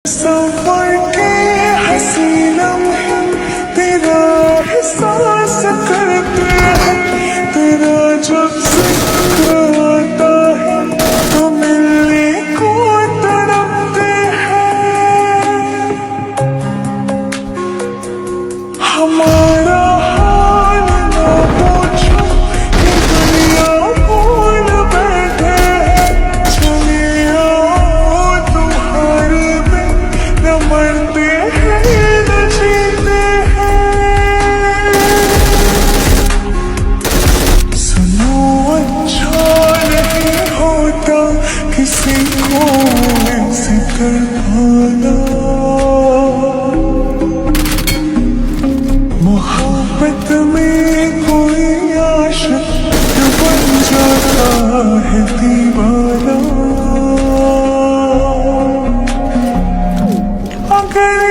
सफर के हसीनम है तेरा एहसास करते हैं तेरा जब जिक्र आता है तो मिलने को तड़पते हैं हमारा हाल ना पूछो ये दुनिया भूल बैठे हैं चले आओ तुम्हारे में न मरते हैं न जीते हैं सुनो अच्छा नहीं होता किसी को ऐसे तड़पाना मोहब्बत में कोई आशिक बन जाता है दीवाना अगर